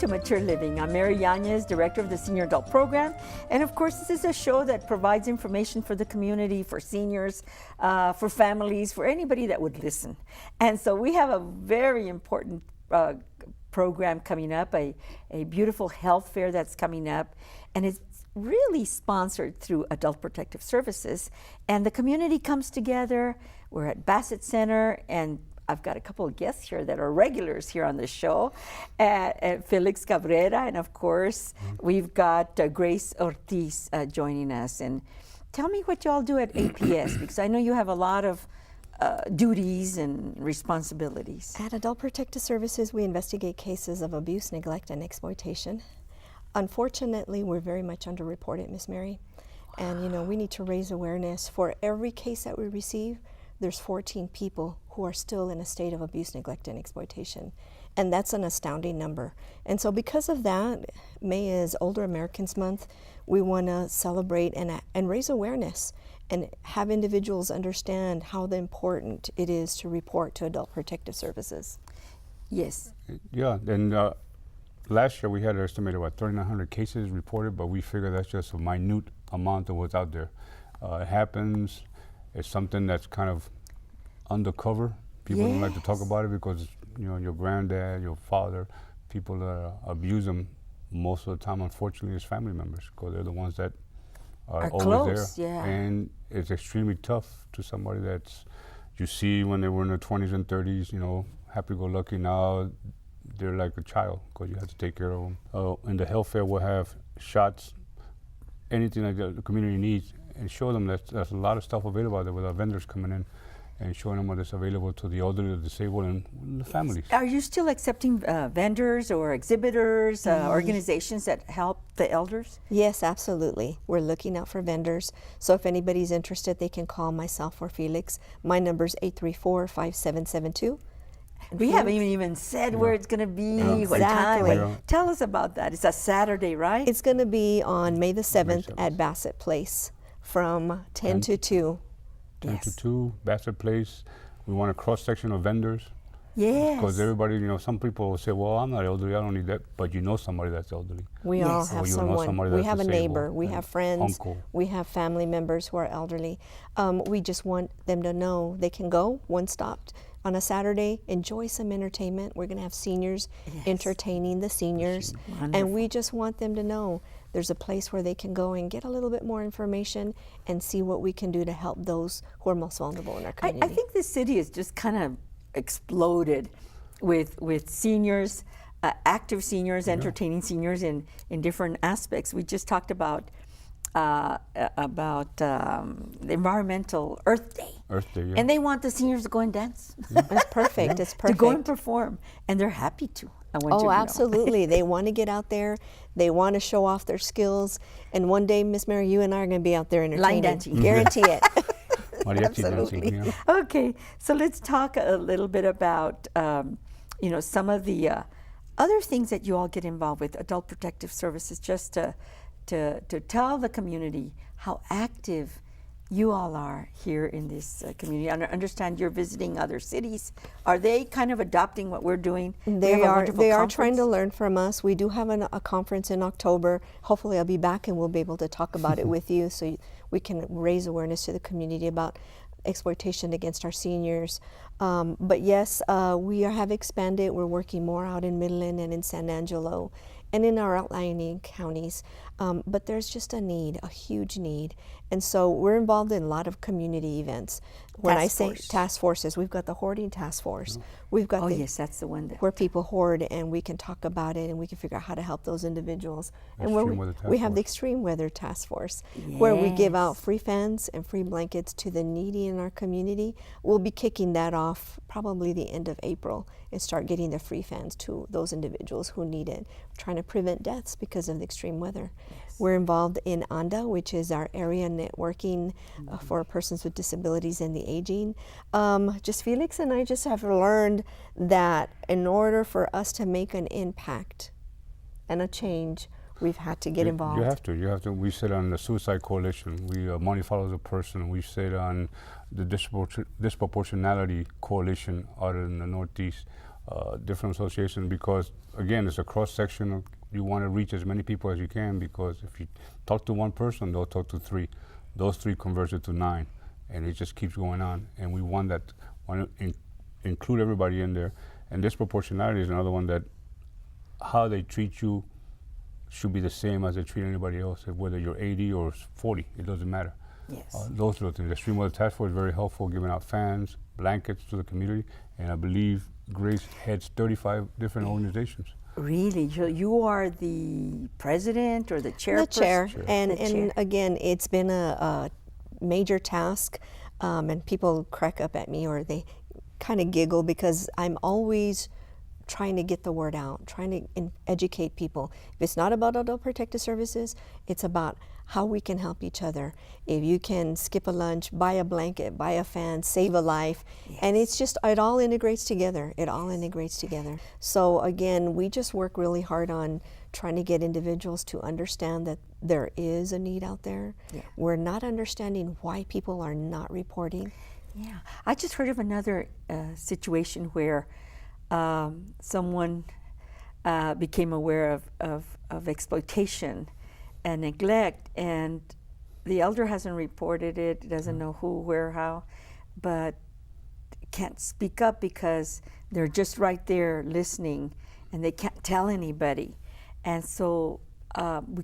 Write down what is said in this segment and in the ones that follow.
to Mature Living. I'm Mary Yanez, Director of the Senior Adult Program. And of course, this is a show that provides information for the community, for seniors, for families, for anybody that would listen. And so we have a very important program coming up, a beautiful health fair that's coming up. And it's really sponsored through Adult Protective Services. And the community comes together. We're at Bassett Center, and I've got a couple of guests here that are regulars here on the show, Felix, Cabrera, and of course, we've got Grace Ortiz joining us. And tell me what y'all do at APS, because I know you have a lot of duties and responsibilities. At Adult Protective Services, we investigate cases of abuse, neglect, and exploitation. Unfortunately, we're very much underreported, Miss Mary. And you know, we need to raise awareness. For every case that we receive, there's 14 people who are still in a state of abuse, neglect, and exploitation. And that's an astounding number. And so because of that, May is Older Americans Month. We want to celebrate and raise awareness and have individuals understand how important it is to report to Adult Protective Services. Yes. Yeah, and last year we had estimated about 3,900 cases reported, but we figure that's just a minute amount of what's out there. It happens. It's something that's kind of undercover. People don't like to talk about it because, you know, your granddad, your father, people that abuse them most of the time, unfortunately, is family members, because they're the ones that are always close, there. yeah. And it's extremely tough to somebody that's, you see when they were in their 20s and 30s, you know, happy-go-lucky. Now they're like a child because you have to take care of them. In the health fair, we'll have shots, anything that the community needs, and show them that there's a lot of stuff available out there with our vendors coming in and showing them what is available to the elderly, the disabled, and the families. Are you still accepting vendors or exhibitors, organizations that help the elders? Yes, absolutely. We're looking out for vendors. So if anybody's interested, they can call myself or Felix. My number's 834-5772. We haven't even said where it's going to be, what time. Exactly. Tell us about that. It's a Saturday, right? It's going to be on May the 7th at Bassett Place from 10 to 2. 10 to 2, Bassett Place. We want a cross-section of vendors. Yes. Because everybody, you know, some people will say, well, I'm not elderly, I don't need that. But you know somebody that's elderly. We all have someone. We have a neighbor. We have friends. Uncle. We have family members who are elderly. We just want them to know they can go one stop on a Saturday, enjoy some entertainment. We're going to have seniors entertaining the seniors. And we just want them to know there's a place where they can go and get a little bit more information and see what we can do to help those who are most vulnerable in our community. I think this city has just kind of exploded with seniors, active seniors, entertaining seniors in different aspects. We just talked about the environmental Earth Day. Earth Day, yeah. And they want the seniors to go and dance. It's perfect. It's perfect. To go and perform, and they're happy to. I want you to know. Absolutely. They want to get out there. They want to show off their skills. And one day, Miss Mary, you and I are going to be out there entertaining. Line dancing. Guarantee it. Absolutely. Dancing, yeah. Okay, so let's talk a little bit about you know, some of the other things that you all get involved with, Adult Protective Services, just to tell the community how active you all are here in this community. I understand you're visiting other cities. Are they kind of adopting what we're doing? They are trying to learn from us. We do have a conference in October. Hopefully I'll be back and we'll be able to talk about it with you so we can raise awareness to the community about exploitation against our seniors. But yes, we have expanded. We're working more out in Midland and in San Angelo and in our outlying counties. But there's just a need, a huge need. And so we're involved in a lot of community events. When I say task forces, we've got the hoarding task force. We've got yes, that's the one where people hoard, and we can talk about it and we can figure out how to help those individuals. And we have the extreme weather task force, where we give out free fans and free blankets to the needy in our community. We'll be kicking that off probably the end of April and start getting the free fans to those individuals who need it. We're trying to prevent deaths because of the extreme weather. We're involved in ANDA, which is our area networking for persons with disabilities and the aging. Just Felix and I just have learned that in order for us to make an impact and a change, we've had to get involved. You have to. We sit on the Suicide Coalition. Money Follows a Person. We sit on the Disproportionality Coalition out in the Northeast. different associations, because again, it's a cross section of, you want to reach as many people as you can, because if you talk to one person, they'll talk to three. Those three converts it to 9, and it just keeps going on. And we want to include everybody in there. And disproportionality is another one, that how they treat you should be the same as they treat anybody else, whether you're 80 or 40, it doesn't matter. Yes. Those little things. The Extreme Weather Task Force is very helpful, giving out fans, blankets to the community, and I believe Grace heads 35 different organizations. Really? You are the president or the chairperson? The chair. And, The chair. again, it's been a major task, and people crack up at me, or they kind of giggle, because I'm always trying to get the word out, trying to educate people. If it's not about adult protective services, it's about how we can help each other. If you can skip a lunch, buy a blanket, buy a fan, save a life. Yes. And it's just, it all integrates together. It all integrates together. So again, we just work really hard on trying to get individuals to understand that there is a need out there. Yeah. We're not understanding why people are not reporting. Yeah. I just heard of another situation where someone became aware of exploitation and neglect, and the elder hasn't reported it, doesn't know who, where, how, but can't speak up because they're just right there listening and they can't tell anybody. And so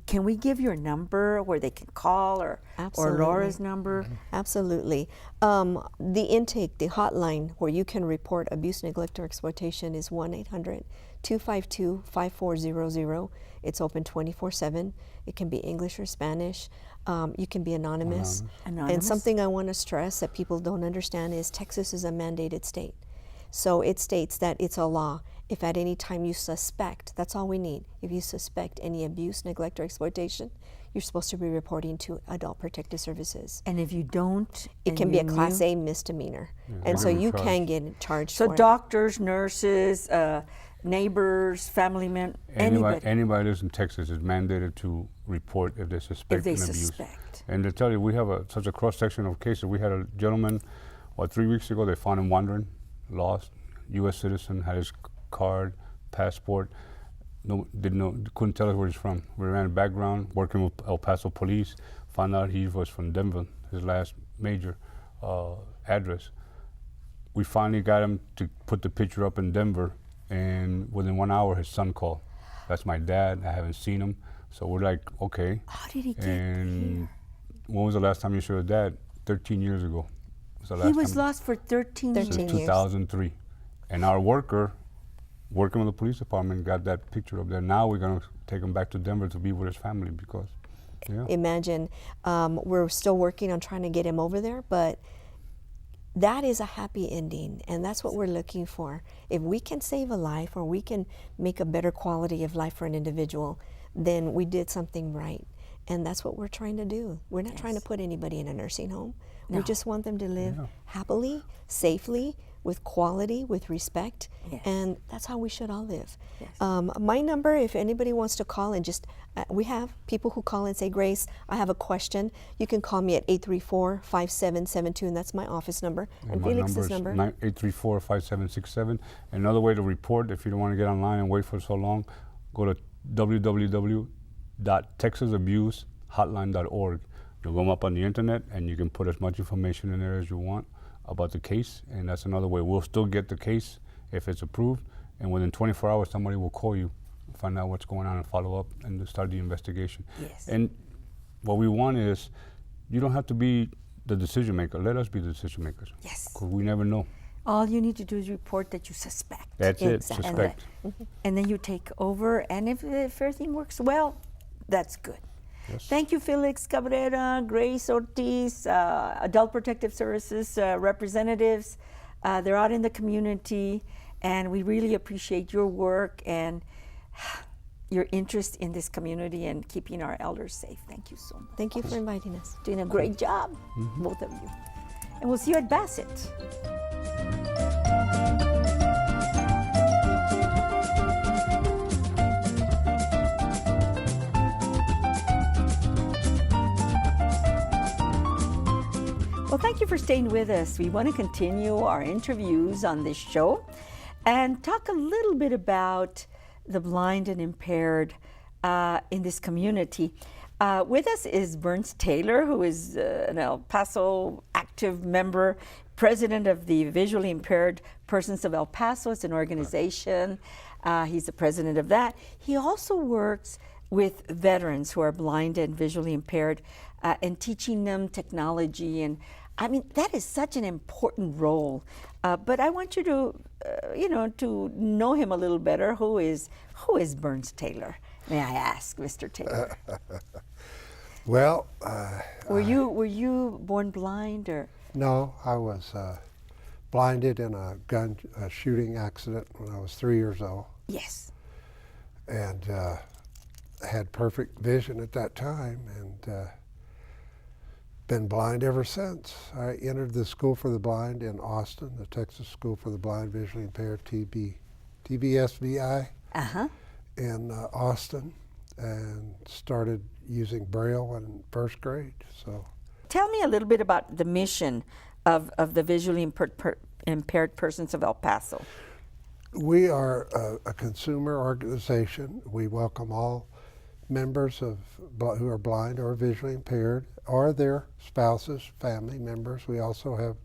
can we give your number where they can call, or Laura's number? Absolutely. The intake, the hotline where you can report abuse, neglect, or exploitation is 1-800-252-5400. It's open 24/7. It can be English or Spanish. You can be anonymous. And something I want to stress that people don't understand is Texas is a mandated state. So it states that it's a law. If at any time you suspect, that's all we need. If you suspect any abuse, neglect, or exploitation, you're supposed to be reporting to Adult Protective Services. And if you don't, It can be a Class A misdemeanor. And so you can get charged so for it. doctors, nurses, neighbors, family members, anybody. Anybody that's in Texas is mandated to report if they suspect an abuse. Suspect. And to tell you, we have such a cross-section of cases. We had a gentleman, 3 weeks ago, they found him wandering, lost, U.S. citizen, had his card, passport, couldn't tell us where he's from. We ran a background, working with El Paso police, found out he was from Denver, his last major address. We finally got him to put the picture up in Denver, and within 1 hour his son called. That's my dad, I haven't seen him. So we're like, okay. How did he get And here? when was the last time you saw your dad? 13 years ago. He was lost for 13 years. Since 2003. And our worker, working with the police department, got that picture up there. Now we're going to take him back to Denver to be with his family, because, yeah. Imagine, we're still working on trying to get him over there, but that is a happy ending, and that's what we're looking for. If we can save a life, or we can make a better quality of life for an individual, then we did something right. And that's what we're trying to do. We're not trying to put anybody in a nursing home. No. We just want them to live happily, safely, with quality, with respect, and that's how we should all live. Yes. My number, if anybody wants to call and just, we have people who call and say, Grace, I have a question. You can call me at 834-5772, and that's my office number, and Felix's number. 834-5767. Another way to report, if you don't want to get online and wait for so long, go to www.texasabusehotline.org. You'll go up on the internet, and you can put as much information in there as you want about the case, and that's another way. We'll still get the case if it's approved, and within 24 hours somebody will call you, find out what's going on, and follow up and start the investigation. Yes. And what we want is, you don't have to be the decision maker. Let us be the decision makers. Yes. Because we never know. All you need to do is report that you suspect. That's it, Exactly. suspect. And then you take over, and if everything works well, that's good. Yes. Thank you, Felix, Cabrera, Grace, Ortiz, Adult Protective Services representatives. They're out in the community, and we really appreciate your work and your interest in this community and keeping our elders safe. Thank you so much. Thank you for inviting us. Doing a great job, both of you. And we'll see you at Bassett. Well, thank you for staying with us. We want to continue our interviews on this show. and talk a little bit about the blind and impaired in this community. With us is Burns Taylor, who is an El Paso active member, president of the Visually Impaired Persons of El Paso. It's an organization. He's the president of that. He also works with veterans who are blind and visually impaired and teaching them technology. And I mean, that is such an important role. But I want you to, to know him a little better. Who is Burns Taylor? May I ask, Mr. Taylor? Well, were you born blind or? No, I was blinded in a shooting accident when I was 3 years old. Yes. And had perfect vision at that time, and been blind ever since. I entered the School for the Blind in Austin, the Texas School for the Blind Visually Impaired, TBSVI, in Austin, and started using Braille in first grade. So, tell me a little bit about the mission of the visually impaired persons of El Paso. We are a consumer organization. We welcome all members who are blind or visually impaired, or their spouses, family members. We also have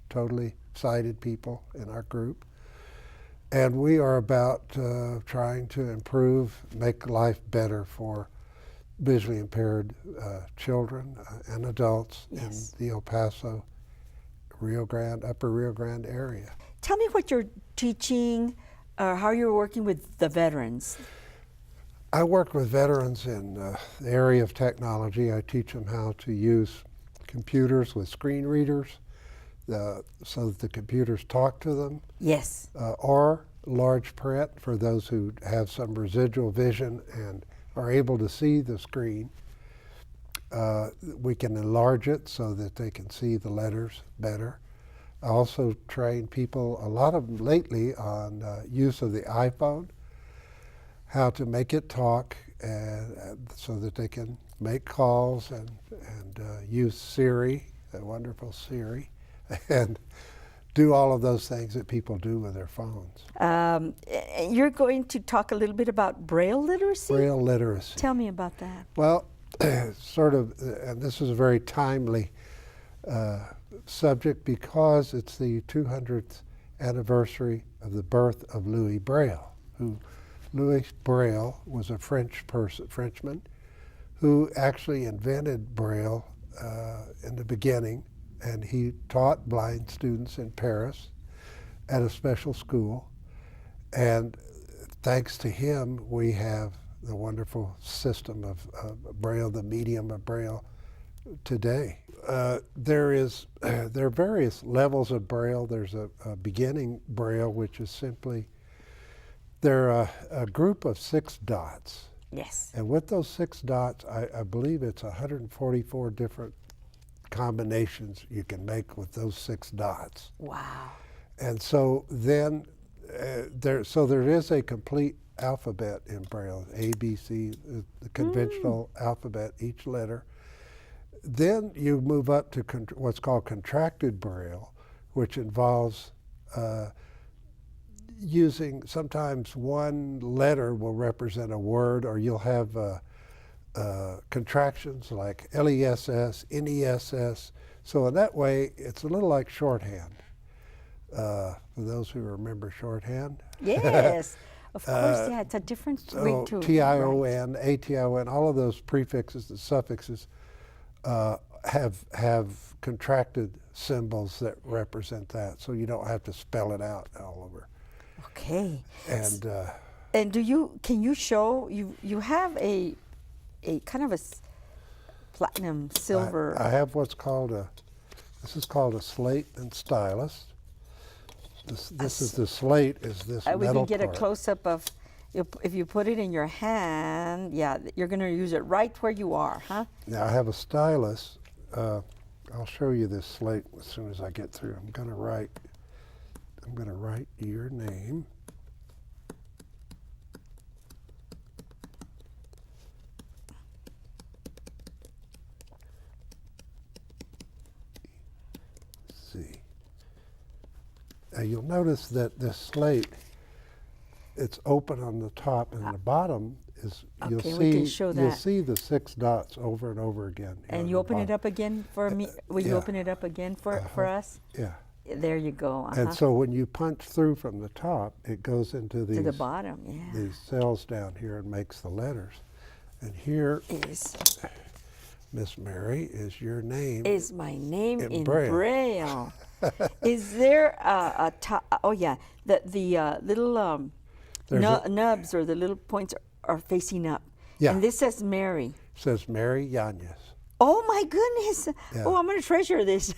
totally sighted people in our group. And we are about trying to improve, make life better for visually impaired children and adults in the El Paso, Upper Rio Grande area. Tell me what you're teaching or how you're working with the veterans. I work with veterans in the area of technology. I teach them how to use computers with screen readers so that the computers talk to them. Yes. Or large print for those who have some residual vision and are able to see the screen. We can enlarge it so that they can see the letters better. I also train people, a lot of them lately, on use of the iPhone, how to make it talk so that they can make calls and use Siri, a wonderful Siri, and do all of those things that people do with their phones. You're going to talk a little bit about Braille literacy? Braille literacy. Tell me about that. Well, sort of, and this is a very timely subject because it's the 200th anniversary of the birth of Louis Braille, Louis Braille was a Frenchman who actually invented Braille in the beginning, and he taught blind students in Paris at a special school. And thanks to him, we have the wonderful system of Braille, the medium of Braille today. There are various levels of Braille. There's a beginning Braille, which is simply, they're a group of 6 dots. Yes. And with those 6 dots, I believe it's 144 different combinations you can make with those 6 dots. Wow. And so then there is a complete alphabet in Braille, A, B, C, the conventional alphabet, each letter. Then you move up to what's called contracted Braille, which involves using, sometimes one letter will represent a word, or you'll have contractions like LESS, NESS. So in that way, it's a little like shorthand. For those who remember shorthand. Yes, of course, yeah, it's a different way to TION, ATION, all of those prefixes and suffixes have contracted symbols that represent that, so you don't have to spell it out all over. Okay. And can you show, you have a kind of a platinum silver. I have what's called this is called a slate and stylus. This is the slate, is this metal we can get part. a close-up of, if you put it in your hand, yeah, you're going to use it right where you are, huh? Now I have a stylus. I'll show you this slate as soon as I get through. I'm going to write your name. Now you'll notice that this slate, it's open on the top, and the bottom is, Okay, we can show you'll that. see the 6 dots over and over again. here And on you the open it bottom. up again for me? Will you yeah. open it up again for us? Yeah. There you go. And so when you punch through from the top, it goes into to the these, bottom, yeah. these cells down here and makes the letters. And here, Is Miss Mary, is your name. is my name In in Braille. Braille. Is there a top? Oh yeah, the little There's a- nubs or the little points are facing up. Yeah. And this says Mary. Says Mary Yanez. Oh my goodness! Yeah. Oh, I'm going to treasure this.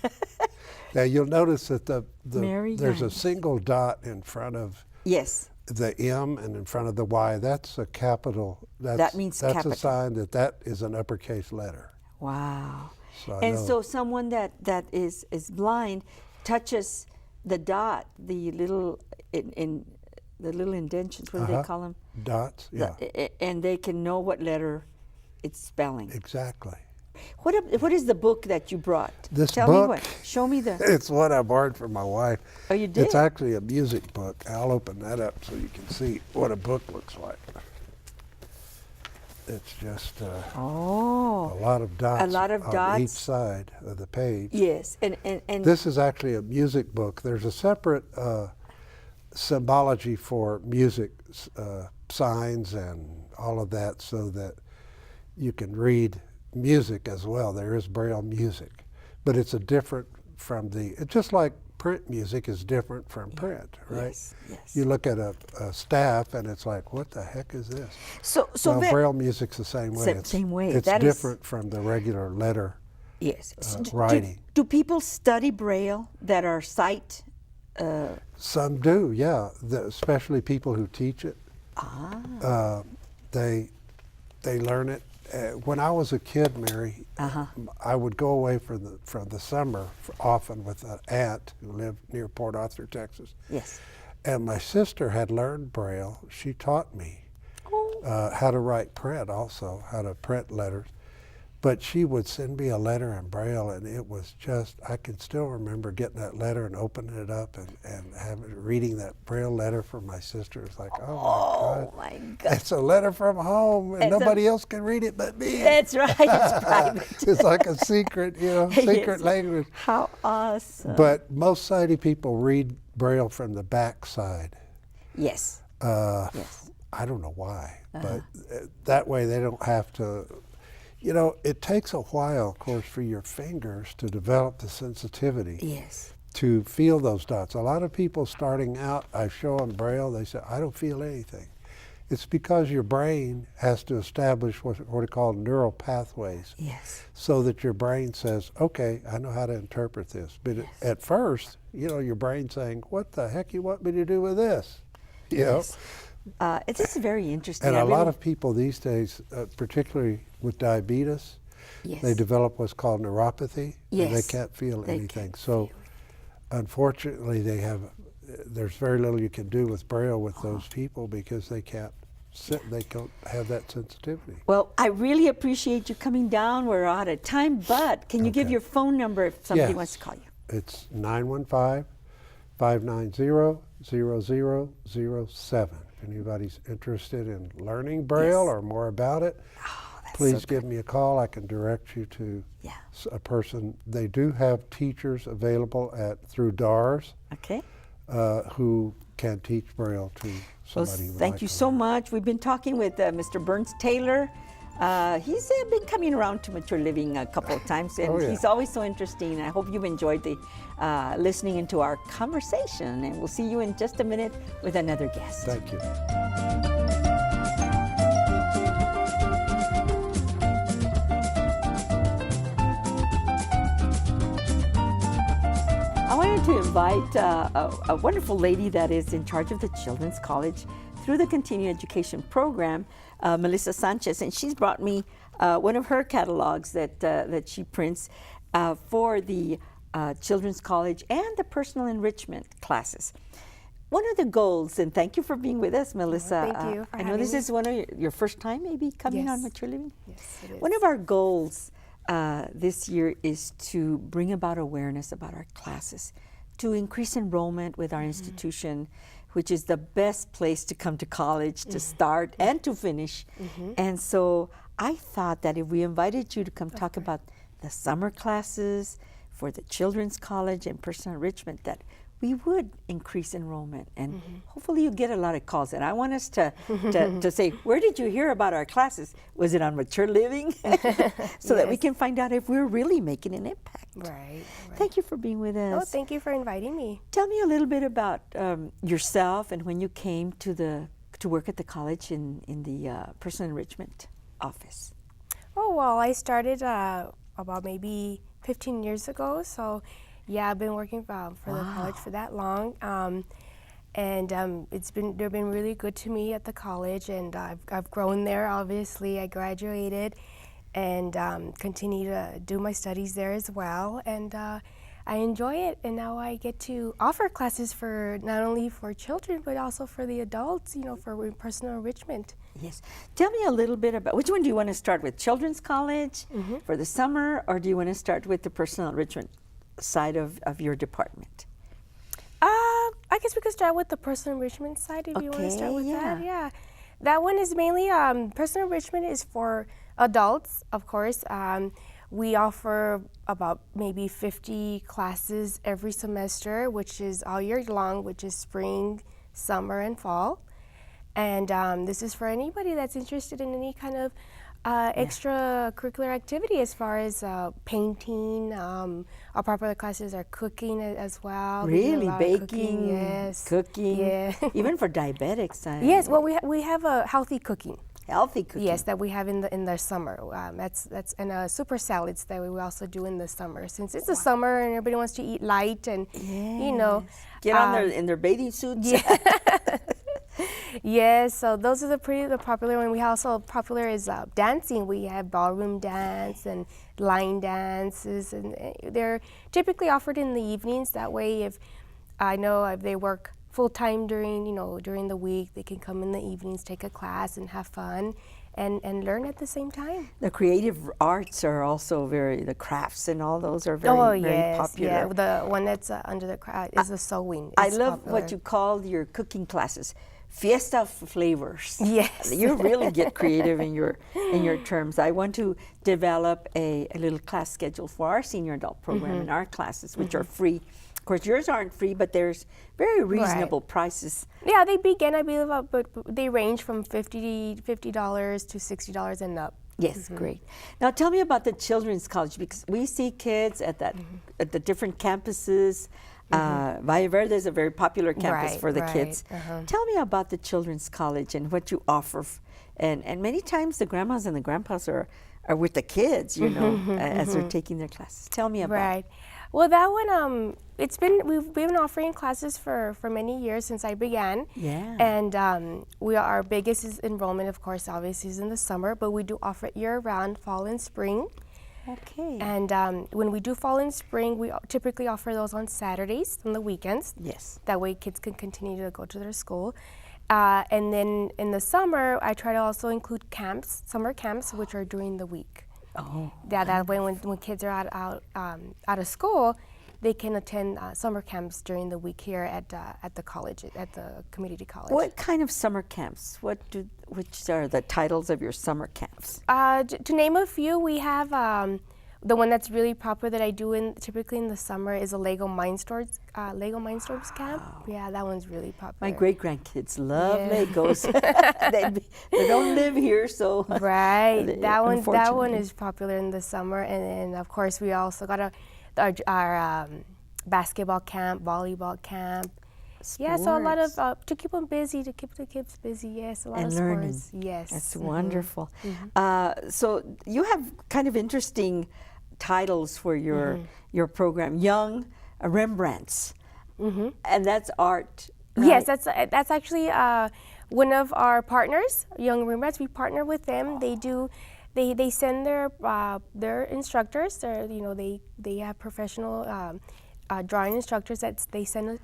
Now you'll notice that Mary there's a Yanez. single dot in front of Yes. the M and in front of the Y. That's a capital. That's, means that's capital. a sign that is an uppercase letter. Wow. So I And know- so someone that is blind touches the dot, the little in the little indentions. What do they call them? Dots. Yeah. And they can know what letter it's spelling. Exactly. What is the book that you brought? This Tell me book- what. Show me the. It's what I borrowed from my wife. Oh, you did? It's actually a music book. I'll open that up so you can see what a book looks like. It's just a Oh. lot of dots. A lot of on dots? each side of the page. Yes. And This is actually a music book. There's a separate symbology for music signs and all of that, so that you can read music as well. There is Braille music, but it's a different from it's just like print music is different from print, right? Yes. Yes. You look at a staff and it's like, what the heck is this? So Well, Vic- Braille music's the same way. Same way. It's That is- different from the regular letter yes. writing. Do people study Braille that are sight? Some do, yeah. Especially people who teach it. They learn it. When I was a kid, Mary, I would go away for the summer often with an aunt who lived near Port Arthur, Texas. Yes. And my sister had learned Braille. She taught me how to write print also, how to print letters. But she would send me a letter in Braille, and it was just, I can still remember getting that letter and opening it up and reading that Braille letter from my sister. It's like, oh Oh my God. my God. It's a letter from home, and It's a- nobody else can read it but me. That's right. It's private. It's like a secret, secret Yes. language. How awesome. But most sighted people read Braille from the back side. Yes. Yes. I don't know why, but that way they don't have to. It takes a while, of course, for your fingers to develop the sensitivity Yes. to feel those dots. A lot of people starting out, I show them Braille, they say, I don't feel anything. It's because your brain has to establish what are called neural pathways, Yes. so that your brain says, okay, I know how to interpret this. But at first, your brain's saying, what the heck you want me to do with this? Yes. It's just very interesting. And I a lot really- of people these days, particularly with diabetes, yes. they develop what's called neuropathy, and they Yes. can't feel They anything. can't So feel unfortunately, there's very little you can do with Braille with those people, because they can't they don't have that sensitivity. Well, I really appreciate you coming down. We're out of time, but can you give Okay. your phone number if somebody Yes. wants to call you? It's 915-590-0007. If anybody's interested in learning Braille Yes. or more about it, That's please so give me a call. I can direct you to Yeah. a person. They do have teachers available through DARS Okay. who can teach Braille to Well, somebody. who would thank like you to so learn. much. We've been talking with Mr. Burns Taylor. He's been coming around to Mature Living a couple of times, and Oh, yeah. he's always so interesting. I hope you've enjoyed the listening into our conversation, and we'll see you in just a minute with another guest. Thank you. I wanted to invite a wonderful lady that is in charge of the Children's College through the Continuing Education Program, Melissa Sanchez, and she's brought me one of her catalogs that she prints for the Children's College and the personal enrichment classes. One of the goals, and thank you for being with us, Melissa. Thank you for I know having this me. is one of your first time maybe coming on Yes. Mature Living? Yes, it is. One of our goals this year is to bring about awareness about our classes, to increase enrollment with our institution, which is the best place to come to college, to start and to finish. And so I thought that if we invited you to come talk about the summer classes for the Children's College and personal enrichment, that we would increase enrollment, and hopefully you get a lot of calls. And I want us to say, where did you hear about our classes? Was it on Mature Living? So that we can find out if we're really making an impact. Right. Thank you for being with us. Oh, thank you for inviting me. Tell me a little bit about yourself and when you came to work at the college in the personal enrichment office. Oh, well, I started about maybe 15 years ago, so yeah, I've been working for the college for that long, and they've been really good to me at the college, and I've grown there. Obviously, I graduated, and continue to do my studies there as well, and I enjoy it. And now I get to offer classes for not only for children but also for the adults, for personal enrichment. Yes. Tell me a little bit about, which one do you want to start with? Children's College for the summer, or do you want to start with the personal enrichment side of your department? I guess we could start with the personal enrichment side if you want to start with that. Yeah. That one is mainly, personal enrichment is for adults, of course. We offer about maybe 50 classes every semester, which is all year long, which is spring, summer, and fall. And this is for anybody that's interested in any kind of extracurricular activity, as far as painting. Our popular classes are cooking as well. Really? Baking? Cooking, yes. Cooking? Yeah. Even for diabetics? Yes, well, we have a healthy cooking. Healthy cooking? Yes, that we have in the summer. That's and super salads that we also do in the summer. Since it's the summer and everybody wants to eat light and, Get on in their bathing suits? Yeah. Yes, so those are the popular one. We also popular is dancing. We have ballroom dance and line dances, and they're typically offered in the evenings. That way, if they work full time during the week, they can come in the evenings, take a class, and have fun, and learn at the same time. The creative arts are also the crafts and all those are very, very popular. Yeah, the one that's under the craft is the sewing. I love what you call your cooking classes. Fiesta flavors. Yes. You really get creative in your terms. I want to develop a little class schedule for our senior adult program in our classes, which are free. Of course, yours aren't free, but there's very reasonable prices. Yeah, they begin, I believe, but they range from $50 to $60 and up. Yes, great. Now tell me about the Children's College, because we see kids at the different campuses. Valle Verde is a very popular campus for the kids. Tell me about the Children's College and what you offer. And many times the grandmas and the grandpas are with the kids, as they're taking their classes. Tell me about it. Right. Well, that one, we've been offering classes for many years since I began. Yeah. And our biggest enrollment, of course, obviously is in the summer, but we do offer it year-round, fall and spring. Okay. And when we do fall and spring, we typically offer those on Saturdays, on the weekends. Yes. That way kids can continue to go to their school. And then in the summer, I try to also include summer camps, which are during the week. Oh. Yeah, that way when kids are out of school, they can attend summer camps during the week here at the college, at the community college. What kind of summer camps? Which are the titles of your summer camps? To name a few, we have the one that's really popular that I do typically in the summer is a Lego Mindstorms camp. Yeah, that one's really popular. My great grandkids love Legos. they don't live here, so right. That one is popular in the summer, and of course we also got our basketball camp, volleyball camp. Sports. Yeah, so a lot of to keep them busy, to keep the kids busy. Yes, a lot and of learning. sports. Yes, that's wonderful. So you have kind of interesting titles for your program, Young Rembrandts, and that's art. Right? Yes, that's actually one of our partners, Young Rembrandts. We partner with them. They send their instructors. They have professional drawing instructors that they send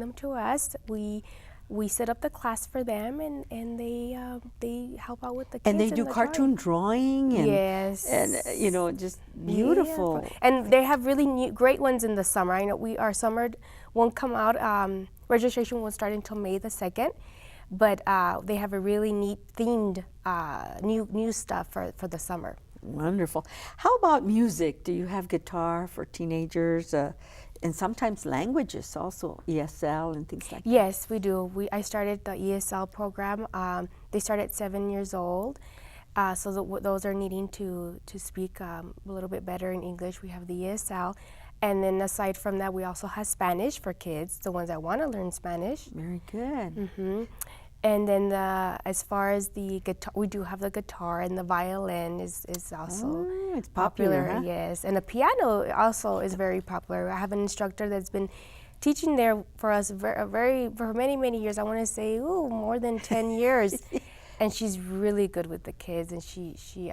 them to us. We we set up the class for them, and they help out with the kids. And they do cartoon drawing. And, yes. And just beautiful. Yeah. And they have really great ones in the summer. I know our summer won't come out. Registration won't start until May the 2nd. But they have a really neat themed new stuff for the summer. Wonderful. How about music? Do you have guitar for teenagers? And sometimes languages also, ESL and things like that. Yes, we do. I started the ESL program. They start at 7 years old. So those are needing to speak a little bit better in English. We have the ESL. And then aside from that, we also have Spanish for kids, the ones that want to learn Spanish. Very good. Mm-hmm. And then as far as the guitar, we do have the guitar, and the violin is also it's popular. Huh? Yes, and the piano also is very popular. I have an instructor that's been teaching there for us for many years. I want to say more than 10 years, and she's really good with the kids. And she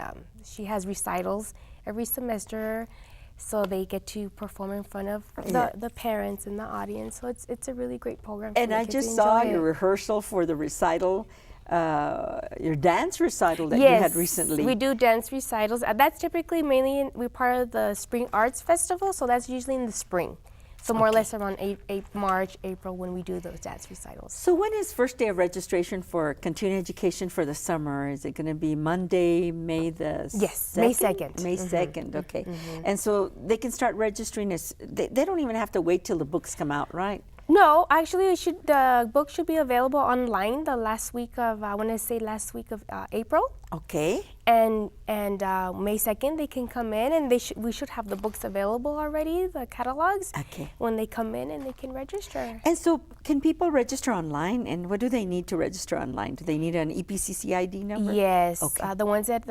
has recitals every semester, so they get to perform in front of the parents and the audience. So it's a really great program. And I just saw your rehearsal for the recital, your dance recital that you had recently. Yes, we do dance recitals. That's typically we're part of the Spring Arts Festival, so that's usually in the spring. So more or less around March, April when we do those dance recitals. So when is first day of registration for continuing education for the summer? Is it going to be Monday, May the 2nd? Yes, May 2nd. May 2nd, okay. And so they can start registering, they don't even have to wait till the books come out, right? No, actually, the book should be available online the last week of, April. Okay. And May 2nd, they can come in, and we should have the books available already, the catalogs, when they come in, and they can register. And so can people register online, and what do they need to register online? Do they need an EPCC ID number? Yes. Okay. The ones that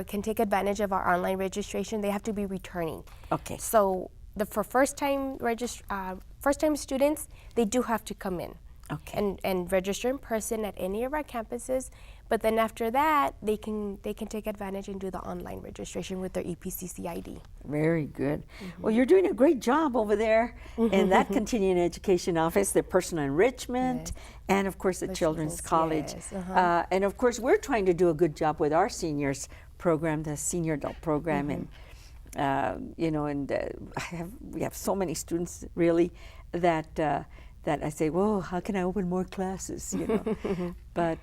can take advantage of our online registration, they have to be returning. Okay. So for first-time students, they do have to come in. Okay. And register in person at any of our campuses. But then after that, they can take advantage and do the online registration with their EPCC ID. Very good. Well, you're doing a great job over there in that continuing education office, the personal enrichment, and of course the Children's College. Yes. And of course, we're trying to do a good job with our seniors program, the senior adult program, and we have so many students really that I say, whoa, how can I open more classes? But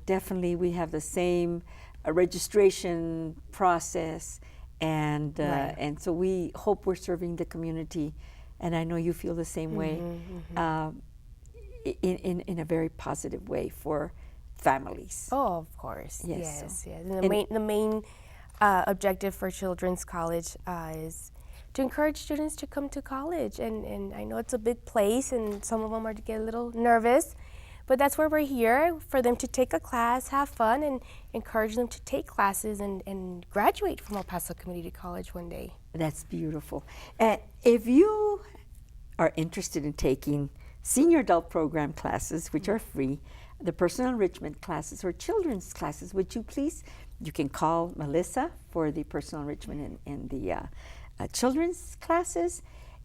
definitely we have the same registration process, and so we hope we're serving the community, and I know you feel the same way, in a very positive way for families. Oh, of course. Yes. Yes. And the main objective for Children's College is to encourage students to come to college. And I know it's a big place, and some of them are to get a little nervous, but that's where we're here, for them to take a class, have fun, and encourage them to take classes and graduate from El Paso Community College one day. That's beautiful. If you are interested in taking senior adult program classes, which are free, the personal enrichment classes or children's classes, would you please, you can call Melissa for the personal enrichment and the children's classes,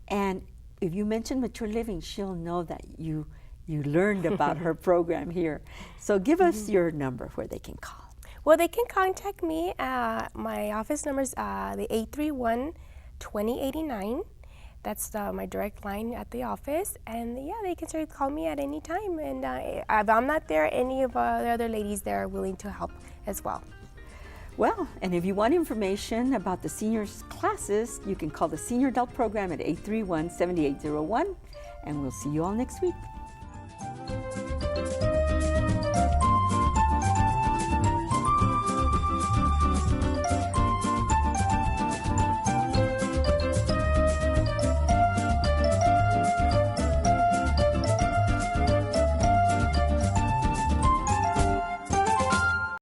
and if you mention Mature Living, she'll know that you learned about her program here. So give us your number where they can call. Well, they can contact me. My office number is the 831-2089. That's my direct line at the office, and they can certainly call me at any time. And if I'm not there, any of the other ladies there are willing to help as well. Well, and if you want information about the seniors classes, you can call the Senior Adult Program at 831-7801, and we'll see you all next week.